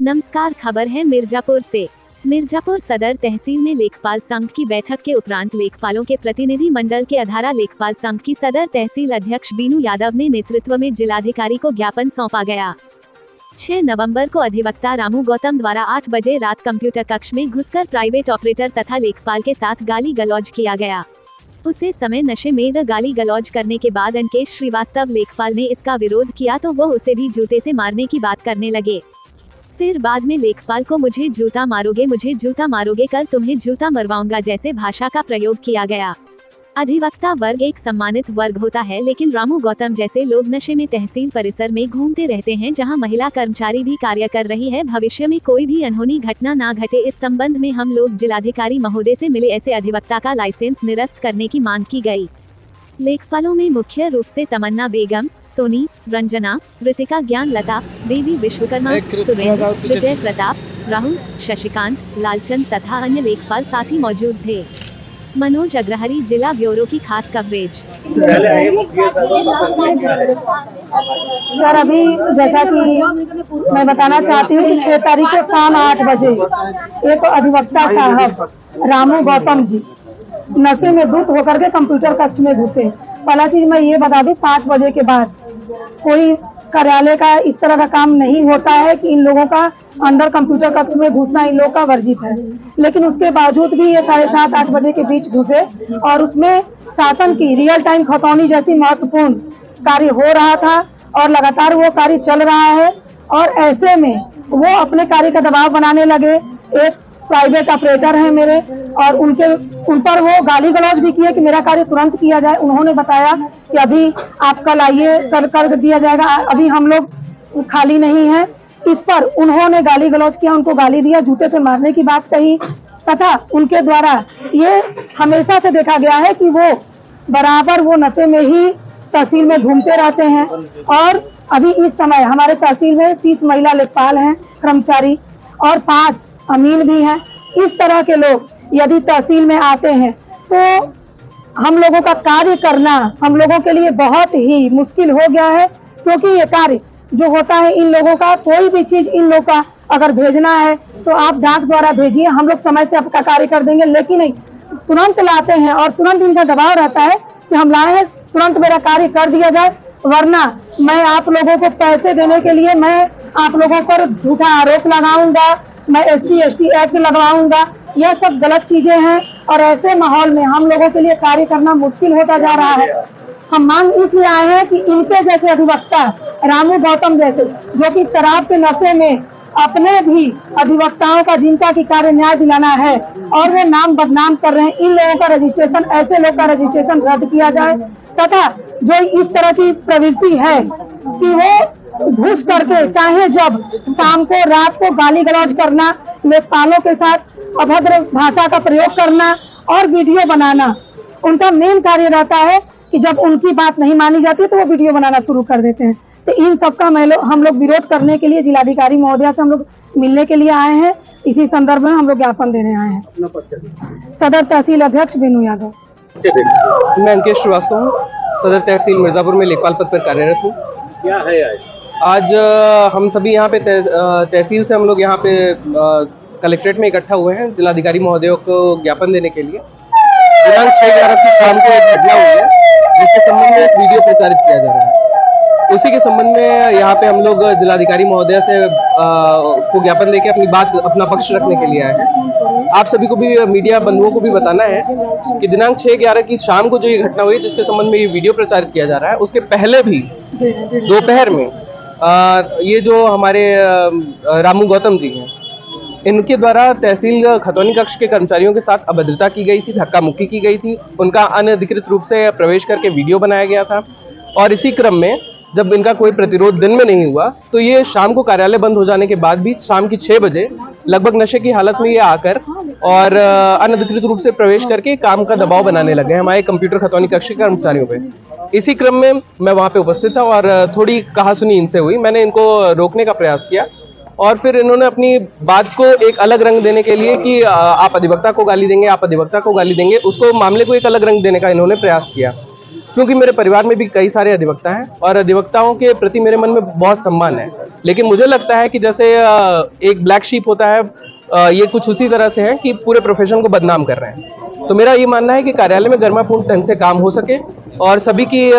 नमस्कार, खबर है मिर्जापुर से। मिर्जापुर सदर तहसील में लेखपाल संघ की बैठक के उपरांत लेखपालों के प्रतिनिधि मंडल के अधारा लेखपाल संघ की सदर तहसील अध्यक्ष बीनू यादव ने नेतृत्व में जिलाधिकारी को ज्ञापन सौंपा गया। 6 नवंबर को अधिवक्ता रामू गौतम द्वारा 8 बजे रात कंप्यूटर कक्ष में घुसकर प्राइवेट ऑपरेटर तथा लेखपाल के साथ गाली गलौज किया गया। उसे समय नशे में गाली गलौज करने के बाद अंकेश श्रीवास्तव लेखपाल ने इसका विरोध किया तो वो उसे भी जूते से मारने की बात करने लगे। फिर बाद में लेखपाल को मुझे जूता मारोगे कर तुम्हें जूता मरवाऊंगा जैसे भाषा का प्रयोग किया गया। अधिवक्ता वर्ग एक सम्मानित वर्ग होता है, लेकिन रामू गौतम जैसे लोग नशे में तहसील परिसर में घूमते रहते हैं, जहां महिला कर्मचारी भी कार्य कर रही है। भविष्य में कोई भी अनहोनी घटना ना घटे, इस संबंध में हम लोग जिलाधिकारी महोदय से मिले। ऐसे अधिवक्ता का लाइसेंस निरस्त करने की मांग की गई। लेखपालों में मुख्य रूप से तमन्ना बेगम, सोनी, रंजना, ऋतिका, ज्ञान लता, देवी विश्वकर्मा, सुरेंद्र, विजय प्रताप, राहुल, शशिकांत, लालचंद तथा अन्य लेखपाल साथी मौजूद थे। मनोज अग्रहरी, जिला ब्यूरो की खास कवरेज। सर, अभी जैसा कि मैं बताना चाहती हूँ कि 6 तारीख को शाम 8 बजे एक अधिवक्ता साहब रामू गौतम जी नशे में धुत होकर के कंप्यूटर कक्ष में घुसे। पहला चीज मैं ये बता दूं, 5 बजे के बाद कोई कार्यालय का इस तरह का काम नहीं होता है कि इन लोगों का अंदर कंप्यूटर कक्ष में घुसना इन लोगों का वर्जित है। लेकिन उसके बावजूद भी ये 7:30-8 बजे के बीच घुसे और उसमें शासन की रियल टाइम खतौनी जैसी महत्वपूर्ण कार्य हो रहा था और लगातार वो कार्य चल रहा है। और ऐसे में वो अपने कार्य का दबाव बनाने लगे। एक प्राइवेट ऑपरेटर है मेरे और उन पर वो गाली गलौज भी किए कि मेरा कार्य तुरंत किया जाए। उन्होंने बताया कि अभी आप कल आइए, कर दिया जाएगा, अभी हम लोग खाली नहीं है। इस पर उन्होंने गाली गलौज किया, उनको गाली दिया, जूते से मारने की बात कही तथा उनके द्वारा ये हमेशा से देखा गया है कि वो बराबर वो नशे में ही तहसील में घूमते रहते हैं। और अभी इस समय हमारे तहसील में 30 महिला लेखपाल हैं कर्मचारी और 5 अमीन भी हैं। इस तरह के लोग यदि तहसील में आते हैं तो हम लोगों का कार्य करना हम लोगों के लिए बहुत ही मुश्किल हो गया है, क्योंकि ये कार्य जो होता है इन लोगों का, कोई भी चीज इन लोगों का अगर भेजना है तो आप डाक द्वारा भेजिए, हम लोग समय से आपका कार्य कर देंगे। लेकिन नहीं, तुरंत लाते हैं और तुरंत इनका दबाव रहता है कि हम लाए हैं, तुरंत मेरा कार्य कर दिया जाए, वरना मैं आप लोगों को पैसे देने के लिए मैं आप लोगों पर झूठा आरोप लगाऊंगा, मैं SC/ST एक्ट लगवाऊंगा। यह सब गलत चीजें हैं और ऐसे माहौल में हम लोगों के लिए कार्य करना मुश्किल होता जा रहा है। हम मांग इसलिए आए हैं कि इनके जैसे अधिवक्ता रामू गौतम जैसे, जो कि शराब के नशे में अपने भी अधिवक्ताओं का जिनका की कार्य न्याय दिलाना है और वे नाम बदनाम कर रहे हैं, इन लोगों का रजिस्ट्रेशन, ऐसे लोग का रजिस्ट्रेशन रद्द किया जाए। तथा जो इस तरह की प्रवृत्ति है कि वो घुस करके चाहे जब शाम को रात को गाली गलौज करना, लेखपालों के साथ अभद्र भाषा का प्रयोग करना और वीडियो बनाना, उनका मेन कार्य रहता है कि जब उनकी बात नहीं मानी जाती तो वो वीडियो बनाना शुरू कर देते हैं। तो इन सब का हम लोग विरोध करने के लिए जिलाधिकारी महोदया से हम लोग मिलने के लिए आए हैं। इसी संदर्भ में हम लोग ज्ञापन देने आए हैं। सदर तहसील अध्यक्ष बीनू यादव। मैं अंकेश श्रीवास्तव हूँ, सदर तहसील मिर्जापुर में लेखपाल पद पर कार्यरत हूँ। क्या है आज हम सभी यहाँ पे तहसील से हम लोग यहाँ पे कलेक्ट्रेट में इकट्ठा हुए हैं जिलाधिकारी महोदयों को ज्ञापन देने के लिए। दिनांक 6/11 की शाम को एक घटना हुई है जिसके संबंध में एक वीडियो प्रचारित किया जा रहा है। उसी के संबंध में यहाँ पे हम लोग जिलाधिकारी महोदय से को ज्ञापन देके अपना पक्ष रखने के लिए आए हैं। आप सभी को भी, मीडिया बंधुओं को भी बताना है कि दिनांक 6/11 की शाम को जो ये घटना हुई जिसके संबंध में ये वीडियो प्रचारित किया जा रहा है, उसके पहले भी दोपहर में ये जो हमारे रामू गौतम जी हैं, इनके द्वारा तहसील खतौनी कक्ष के कर्मचारियों के साथ अभद्रता की गई थी, धक्का मुक्की की गई थी, उनका अनधिकृत रूप से प्रवेश करके वीडियो बनाया गया था। और इसी क्रम में जब इनका कोई प्रतिरोध दिन में नहीं हुआ तो ये शाम को कार्यालय बंद हो जाने के बाद भी शाम की 6 बजे लगभग नशे की हालत में ये आकर और अनधिकृत रूप से प्रवेश करके काम का दबाव बनाने लगे हमारे कंप्यूटर खतौनी कक्ष के कर्मचारियों पे। इसी क्रम में मैं वहां पे उपस्थित था और थोड़ी कहासुनी इनसे हुई। मैंने इनको रोकने का प्रयास किया और फिर इन्होंने अपनी बात को एक अलग रंग देने के लिए कि आप अधिवक्ता को गाली देंगे, आप अधिवक्ता को गाली देंगे, उसको मामले को एक अलग रंग देने का इन्होंने प्रयास किया। क्योंकि मेरे परिवार में भी कई सारे अधिवक्ता हैं और अधिवक्ताओं के प्रति मेरे मन में बहुत सम्मान है, लेकिन मुझे लगता है कि जैसे एक ब्लैक शीप होता है, ये कुछ उसी तरह से है कि पूरे प्रोफेशन को बदनाम कर रहे हैं। तो मेरा ये मानना है कि कार्यालय में गरिमापूर्ण ढंग से काम हो सके और सभी की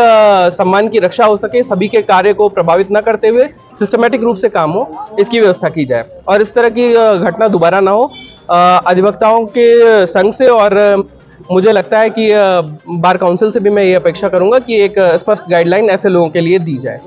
सम्मान की रक्षा हो सके, सभी के कार्य को प्रभावित न करते हुए सिस्टमेटिक रूप से काम हो, इसकी व्यवस्था की जाए और इस तरह की घटना दोबारा ना हो अधिवक्ताओं के संघ से। और मुझे लगता है कि बार काउंसिल से भी मैं ये अपेक्षा करूंगा कि एक स्पष्ट गाइडलाइन ऐसे लोगों के लिए दी जाए।